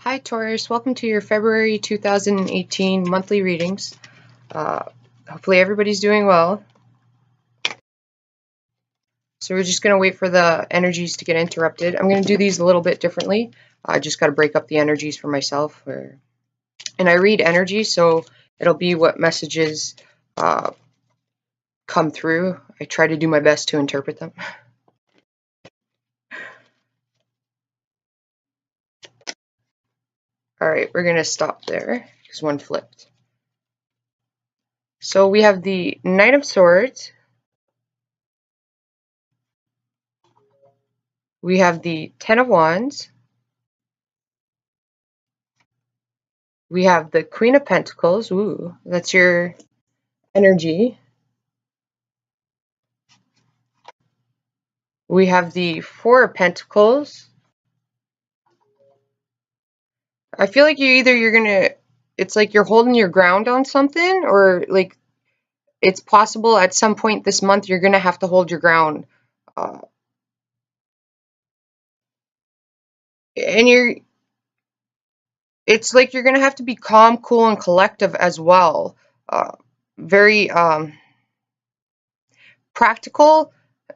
Hi Taurus, welcome to your February 2018 monthly readings. Hopefully everybody's doing well. So we're just going to wait for the energies to get interrupted. I'm going to do these a little bit differently. I just got to break up the energies for myself. And I read energy, so it'll be what messages come through. I try to do my best to interpret them. Alright, we're going to stop there because one flipped. So we have the Knight of Swords. We have the Ten of Wands. We have the Queen of Pentacles. Ooh, that's your energy. We have the Four of Pentacles. I feel like it's like you're holding your ground on something, or like it's possible at some point this month you're gonna have to hold your ground. And it's like you're gonna have to be calm, cool, and collective as well. Very practical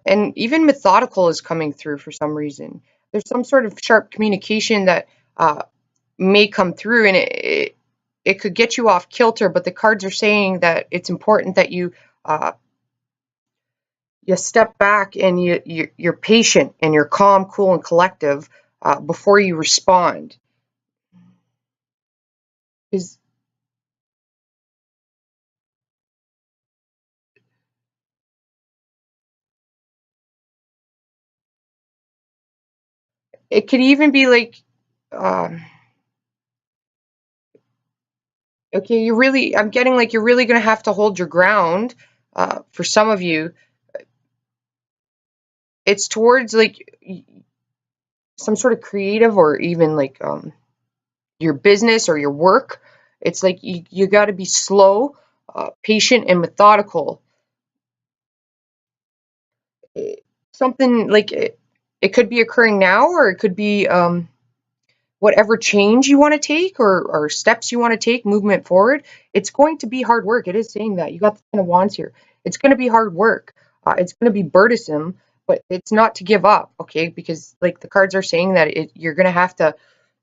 and even methodical is coming through for some reason. There's some sort of sharp communication that may come through, and it could get you off kilter, but the cards are saying that it's important that you step back and you're patient and you're calm, cool, and collective before you respond. It could even be like, okay, I'm getting like you're really going to have to hold your ground for some of you. It's towards like some sort of creative or even like your business or your work. It's like you got to be slow, patient, and methodical. Something like it could be occurring now, or it could be whatever change you want to take or steps you want to take, movement forward. It's going to be hard work. It is saying that. You got the Ten of Wands here. It's going to be hard work. It's going to be burdensome, but it's not to give up, okay? Because like the cards are saying that you're going to have to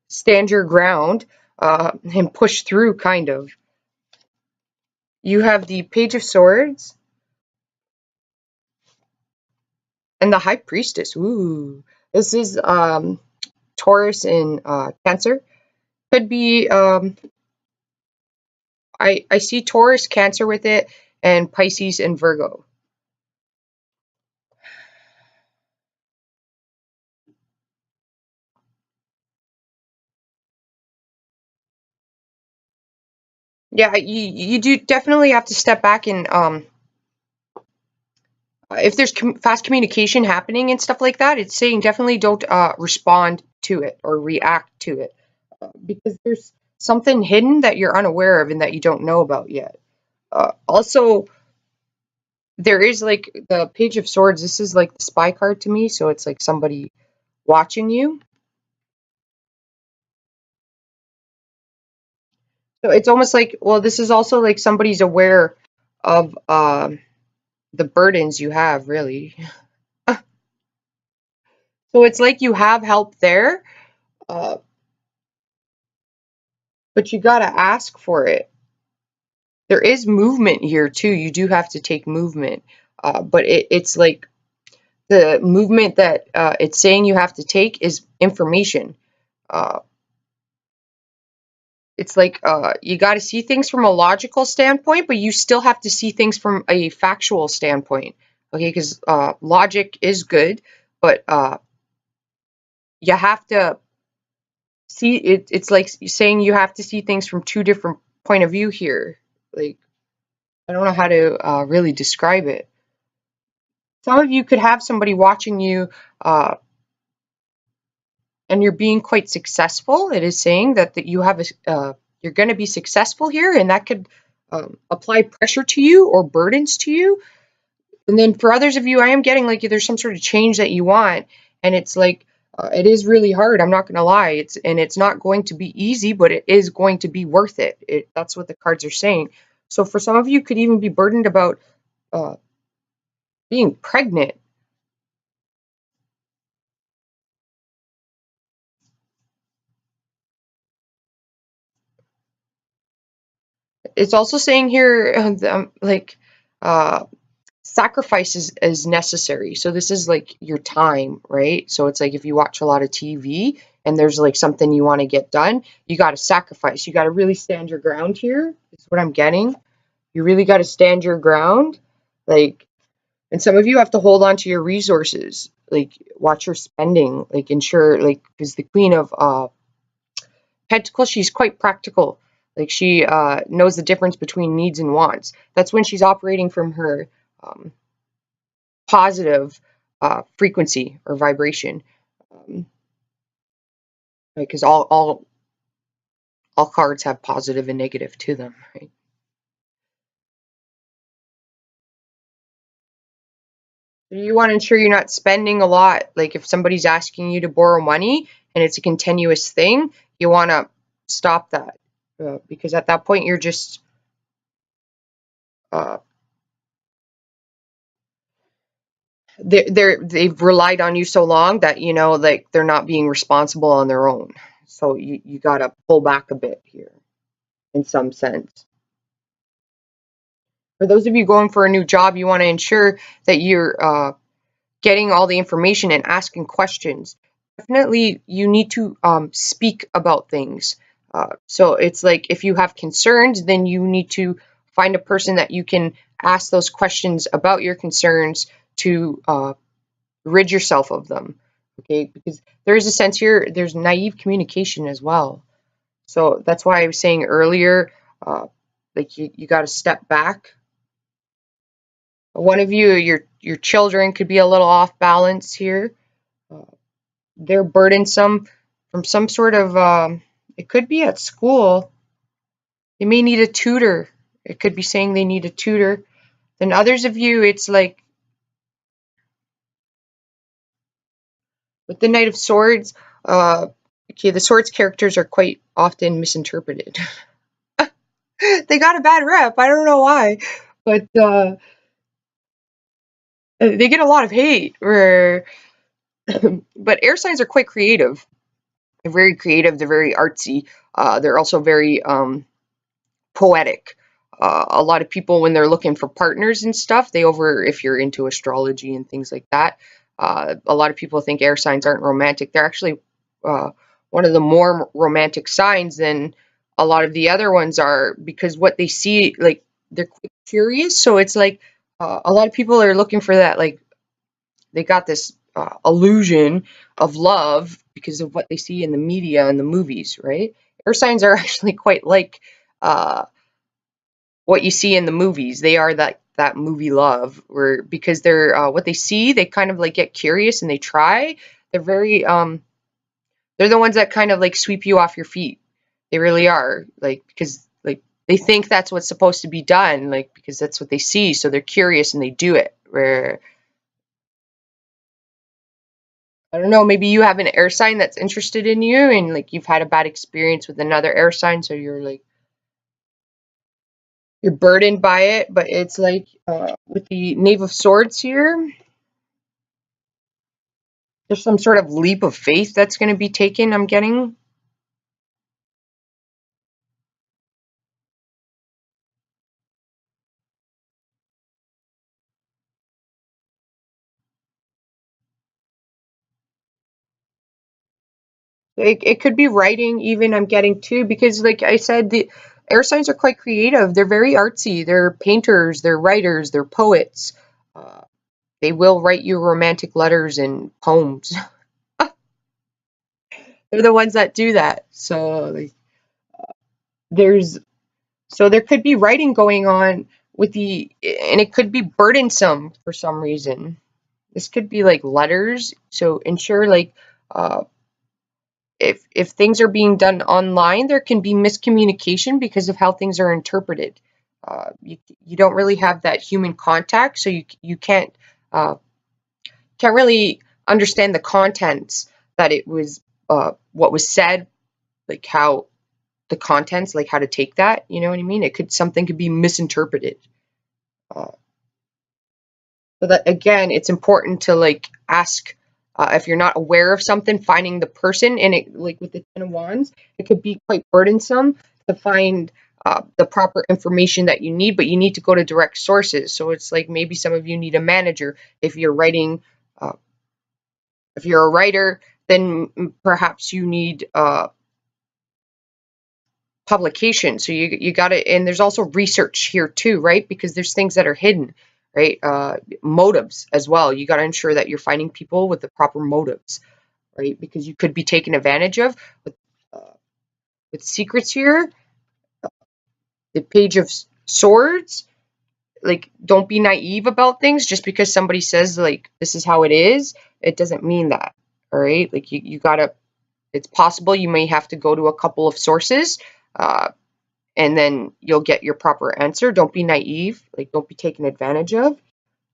stand your ground and push through, kind of. You have the Page of Swords and the High Priestess. Ooh, this is Taurus in Cancer. Could be I see Taurus, Cancer with it, and Pisces and Virgo. Yeah, you do definitely have to step back and if there's fast communication happening and stuff like that, it's saying definitely don't respond to it or react to it because there's something hidden that you're unaware of and that you don't know about yet. Also, there is like the Page of Swords. This is like the spy card to me, so it's like somebody watching you. So it's almost like, well, this is also like somebody's aware of the burdens you have, really. So it's like you have help there, but you got to ask for it. There is movement here too. You do have to take movement, but it's like the movement that it's saying you have to take is information. It's like you got to see things from a logical standpoint, but you still have to see things from a factual standpoint. Okay, because logic is good, but you have to see it. It's like saying you have to see things from two different point of view here. Like, I don't know how to really describe it. Some of you could have somebody watching you and you're being quite successful. It is saying that you have you're going to be successful here, and that could apply pressure to you or burdens to you. And then for others of you, I am getting like there's some sort of change that you want, and it's like It is really hard. I'm not going to lie. It's not going to be easy, but it is going to be worth it. That's what the cards are saying. So for some of you, could even be burdened about uh, being pregnant. It's also saying here, like, uh, sacrifice is necessary. So this is like your time, right? So it's like if you watch a lot of TV and there's like something you want to get done, you got to sacrifice. You got to really stand your ground here. Is what I'm getting. You really got to stand your ground. Like, and some of you have to hold on to your resources. Like, watch your spending. Like, ensure, like, because the Queen of Pentacles, she's quite practical. Like, she knows the difference between needs and wants. That's when she's operating from her um, positive frequency or vibration. Um, because all cards have positive and negative to them, right? You want to ensure you're not spending a lot. Like if somebody's asking you to borrow money and it's a continuous thing, you want to stop that because at that point you're just uh, they've relied on you so long that you know like they're not being responsible on their own. So you got to pull back a bit here in some sense. For those of you going for a new job, you want to ensure that you're getting all the information and asking questions. Definitely, you need to speak about things. So it's like if you have concerns, then you need to find a person that you can ask those questions about your concerns to rid yourself of them. Okay, because there is a sense here, there's naive communication as well. So that's why I was saying earlier, like you got to step back. One of you, your children could be a little off balance here. Uh, they're burdensome from some sort of it could be at school. They may need a tutor. It could be saying they need a tutor. Then others of you, it's like with the Knight of Swords, okay, the Swords characters are quite often misinterpreted. They got a bad rep. I don't know why, but they get a lot of hate. But air signs are quite creative. They're very creative. They're very artsy. They're also very poetic. A lot of people, when they're looking for partners and stuff, if you're into astrology and things like that, a lot of people think air signs aren't romantic. They're actually one of the more romantic signs than a lot of the other ones are because what they see, like, they're curious. So it's like a lot of people are looking for that, like, they got this illusion of love because of what they see in the media and the movies, right? Air signs are actually quite like uh, what you see in the movies. They are that movie love, where because they're what they see, they kind of like get curious and they try. They're very they're the ones that kind of like sweep you off your feet. They really are, like, because like they think that's what's supposed to be done, like because that's what they see, so they're curious and they do it. Where I don't know, maybe you have an air sign that's interested in you and like you've had a bad experience with another air sign, so you're like you're burdened by it, but it's like with the Knave of Swords here, there's some sort of leap of faith that's going to be taken, I'm getting. It could be writing, even, I'm getting too, because like I said, the air signs are quite creative. They're very artsy. They're painters, they're writers, they're poets. Uh, they will write you romantic letters and poems. They're the ones that do that. So like, there's so there could be writing going on with and it could be burdensome for some reason. This could be like letters. So ensure like uh, if things are being done online, there can be miscommunication because of how things are interpreted. You don't really have that human contact, so you can't really understand the contents that it was what was said, like how the contents, like how to take that, you know what I mean? Something could be misinterpreted. Uh, so that again, it's important to like ask if you're not aware of something, finding the person, and it like with the Ten of Wands, it could be quite burdensome to find the proper information that you need, but you need to go to direct sources. So it's like maybe some of you need a manager if you're writing. If you're a writer, then perhaps you need publication. So you got to, and there's also research here too, right? Because there's things that are hidden, right? Motives as well. You got to ensure that you're finding people with the proper motives, right? Because you could be taken advantage of uh, with secrets here. The Page of Swords. Like, don't be naive about things. Just because somebody says like this is how it is, it doesn't mean that. All right, like you gotta. It's possible you may have to go to a couple of sources. And then you'll get your proper answer. Don't be naive. Like, don't be taken advantage of.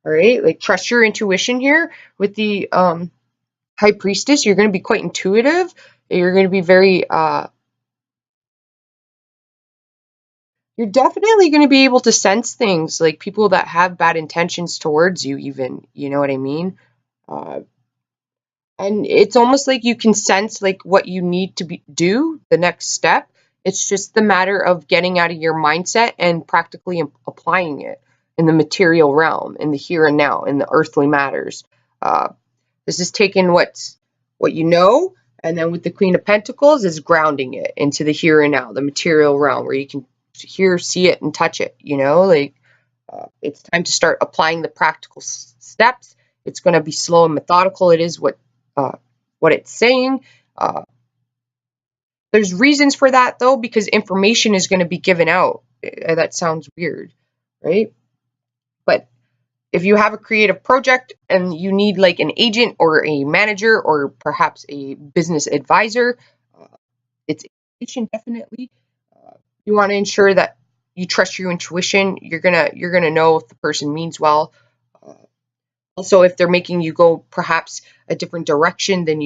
All right. Like, trust your intuition here with the High Priestess. You're going to be quite intuitive. You're going to be very, you're definitely going to be able to sense things like people that have bad intentions towards you, even. You know what I mean? Uh, and it's almost like you can sense like what you need to do the next step. It's just the matter of getting out of your mindset and practically applying it in the material realm, in the here and now, in the earthly matters. uh, this is taking what you know, and then with the Queen of Pentacles is grounding it into the here and now, the material realm, where you can hear, see it, and touch it, you know, like it's time to start applying the practical steps. It's going to be slow and methodical. It is what it's saying. Uh, there's reasons for that though, because information is going to be given out. That sounds weird, right? But if you have a creative project and you need like an agent or a manager or perhaps a business advisor, uh, it's information definitely. You want to ensure that you trust your intuition. You're gonna know if the person means well. Uh, Also, if they're making you go perhaps a different direction than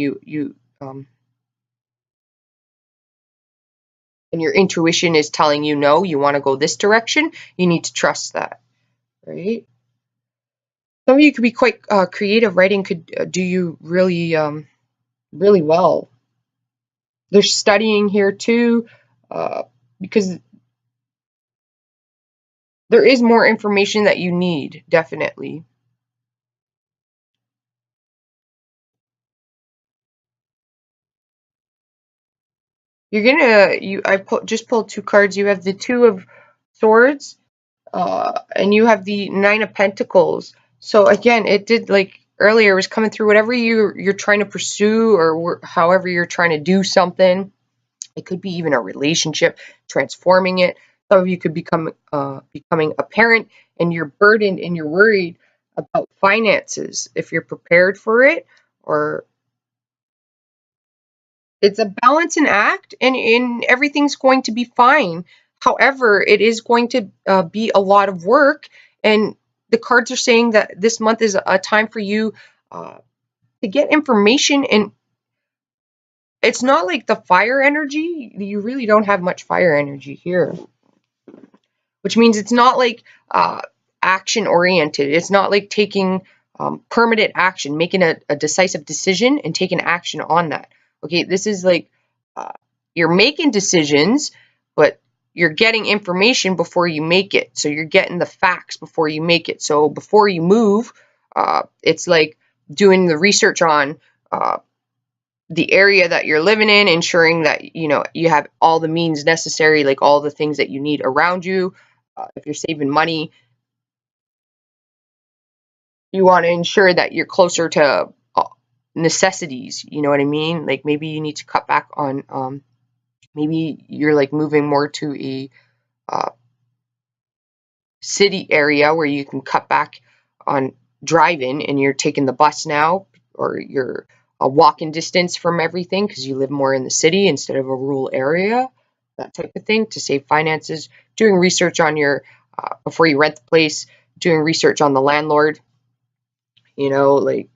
and your intuition is telling you no, you want to go this direction, you need to trust that, right? Some of you could be quite creative. Writing could do you really, really well. There's studying here too, because there is more information that you need, definitely. Just pulled two cards. You have the Two of Swords, and you have the Nine of Pentacles. So again, it did like earlier it was coming through whatever you're trying to pursue, or however you're trying to do something. It could be even a relationship, transforming it. Some of you could becoming a parent, and you're burdened and you're worried about finances. If you're prepared for it, or it's a balancing act, and everything's going to be fine. However, it is going to be a lot of work, and the cards are saying that this month is a time for you uh, to get information. And it's not like the fire energy. You really don't have much fire energy here, which means it's not like action oriented. It's not like taking permanent action, making a decisive decision and taking action on that. Okay, this is like uh, you're making decisions, but you're getting information before you make it. So you're getting the facts before you make it. So before you move, it's like doing the research on the area that you're living in, ensuring that you know you have all the means necessary, like all the things that you need around you. If you're saving money, you want to ensure that you're closer to necessities. You know what I mean? Like maybe you need to cut back on. Maybe you're like moving more to a uh, city area where you can cut back on driving, and you're taking the bus now, or you're a walking distance from everything because you live more in the city instead of a rural area, that type of thing, to save finances. Doing research on your before you rent the place, doing research on the landlord, you know, like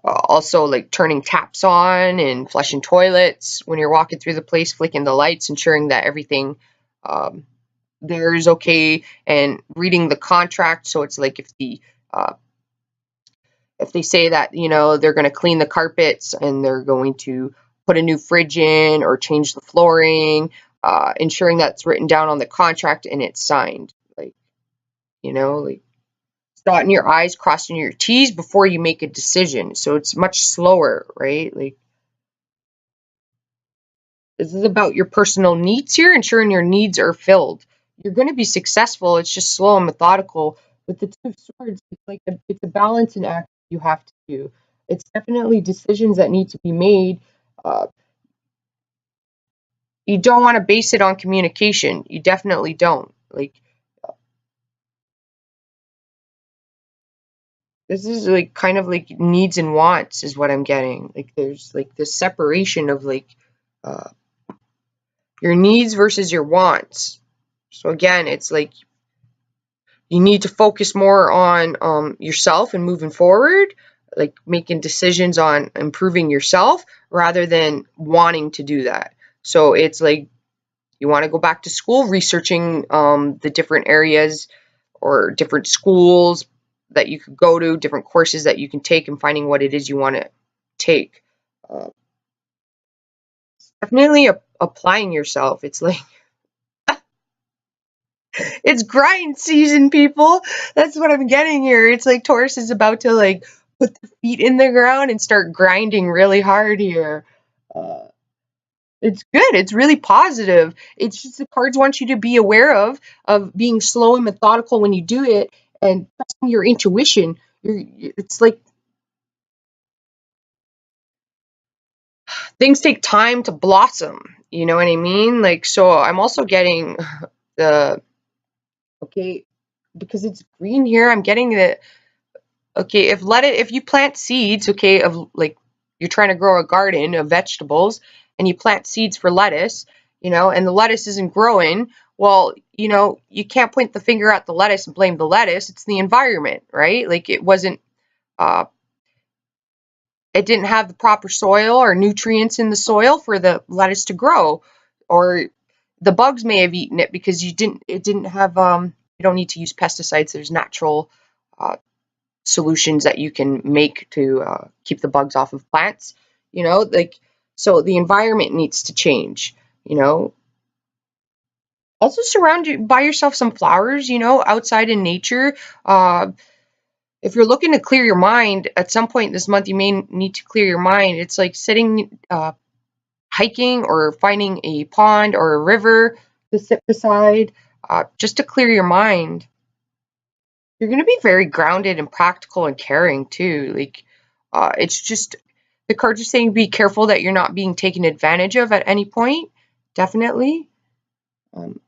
Also, like turning taps on and flushing toilets when you're walking through the place, flicking the lights, ensuring that everything um, there is okay, and reading the contract. So it's like uh, if they say that they're going to clean the carpets and they're going to put a new fridge in or change the flooring, ensuring that's written down on the contract and it's signed. Like dotting your I's, crossing your T's before you make a decision. So it's much slower, right? Like this is about your personal needs here, ensuring your needs are filled. You're going to be successful. It's just slow and methodical. With the Two of Swords, it's a balancing act you have to do. It's definitely decisions that need to be made. Uh, you don't want to base it on communication. You definitely don't. Like this is like kind of like needs and wants is what I'm getting. Like there's like this separation of like uh, your needs versus your wants. So again, it's like you need to focus more on yourself and moving forward, like making decisions on improving yourself rather than wanting to do that. So it's like you want to go back to school, researching the different areas or different schools that you could go to, different courses that you can take, and finding what it is you want to take. Uh, Definitely applying yourself. It's like it's grind season, people. That's what I'm getting here. It's like Taurus is about to like put the feet in the ground and start grinding really hard here. Uh, it's good. It's really positive. It's just the cards want you to be aware of being slow and methodical when you do it, and trusting your intuition. It's like things take time to blossom. You know what I mean? Like so. I'm also getting the okay because it's green here. I'm getting the okay, if you plant seeds, okay, of like you're trying to grow a garden of vegetables and you plant seeds for lettuce, and the lettuce isn't growing, well, you can't point the finger at the lettuce and blame the lettuce. It's the environment, right? Like uh it didn't have the proper soil or nutrients in the soil for the lettuce to grow, or the bugs may have eaten it because it didn't have you don't need to use pesticides. There's natural uh, solutions that you can make to keep the bugs off of plants, like so the environment needs to change, you know. Also surround you buy yourself some flowers, outside in nature. If you're looking to clear your mind at some point this month, you may need to clear your mind. It's like sitting hiking or finding a pond or a river to sit beside, just to clear your mind. You're going to be very grounded and practical and caring too. Like, it's just the cards are saying be careful that you're not being taken advantage of at any point. Definitely. Um,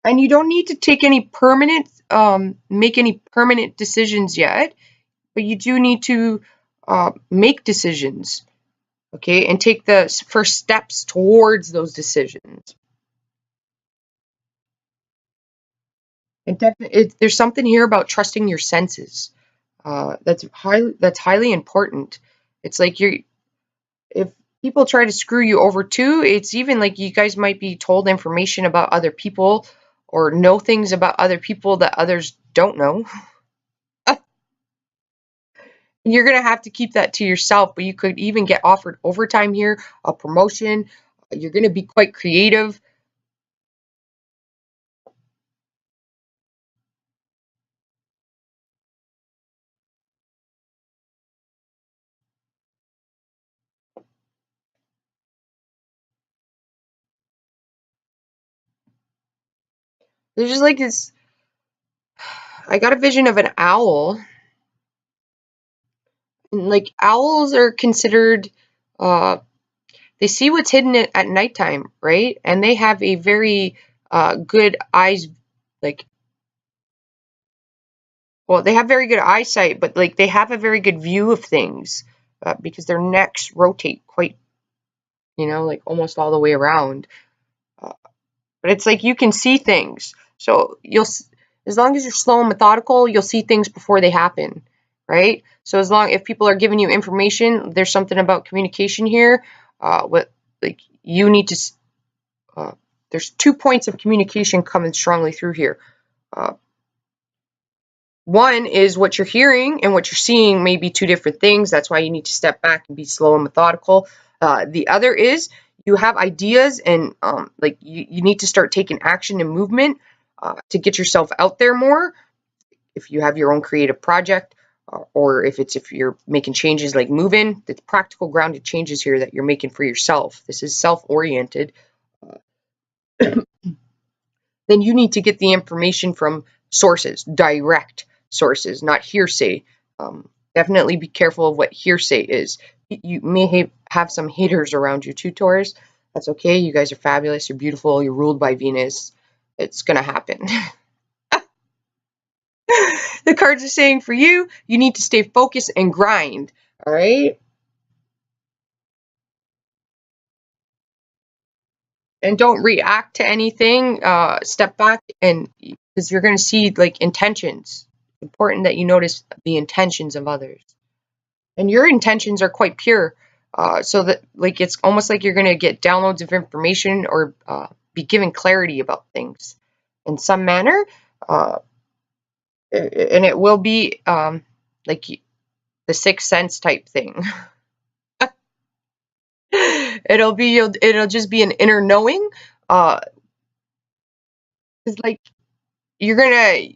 and you don't need to make any permanent decisions yet, but you do need to make decisions, okay, and take the first steps towards those decisions. And definitely, there's something here about trusting your senses. That's highly important. It's like if people try to screw you over too, it's even like you guys might be told information about other people or know things about other people that others don't know. You're gonna have to keep that to yourself, but you could even get offered overtime here, a promotion. You're gonna be quite creative. There's just like this. I got a vision of an owl. And like owls are considered uh, they see what's hidden at nighttime, right? And they have a very good eyes, like, well, they have very good eyesight, but like they have a very good view of things because their necks rotate quite, like almost all the way around. Uh, but it's like you can see things. So as long as you're slow and methodical, you'll see things before they happen, right? So if people are giving you information, there's something about communication here. You need to. There's 2 points of communication coming strongly through here. One is what you're hearing and what you're seeing may be 2 different things. That's why you need to step back and be slow and methodical. The other is you have ideas and you need to start taking action and movement to get yourself out there more. If you have your own creative project, or if you're making changes like moving, it's practical grounded changes here that you're making for yourself. This is self-oriented. Then you need to get the information from sources, direct sources, not hearsay. Definitely be careful of what hearsay is. You may have some haters around you too, Taurus. That's okay. You guys are fabulous. You're beautiful. You're ruled by Venus. It's going to happen. The cards are saying for you, you need to stay focused and grind. All right. And don't react to anything. Step back, and because you're going to see like intentions. It's important that you notice the intentions of others, and your intentions are quite pure. So that like it's almost like you're going to get downloads of information or be given clarity about things in some manner, and it will be like the sixth sense type thing. It'll just be an inner knowing. It's like you're gonna.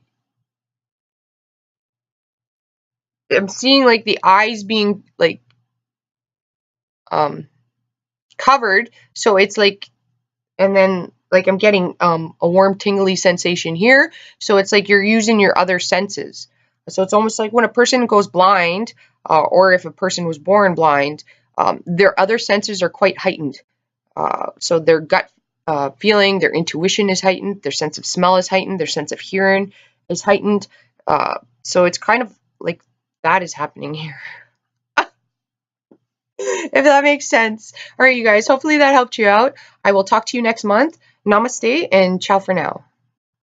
I'm seeing like the eyes being like um covered, so it's like, and then like I'm getting a warm tingly sensation here, so it's like you're using your other senses. So it's almost like when a person goes blind, or if a person was born blind, their other senses are quite heightened. So their gut feeling, their intuition is heightened, their sense of smell is heightened, their sense of hearing is heightened. So it's kind of like that is happening here. If that makes sense. All right, you guys, hopefully that helped you out. I will talk to you next month. Namaste and ciao for now.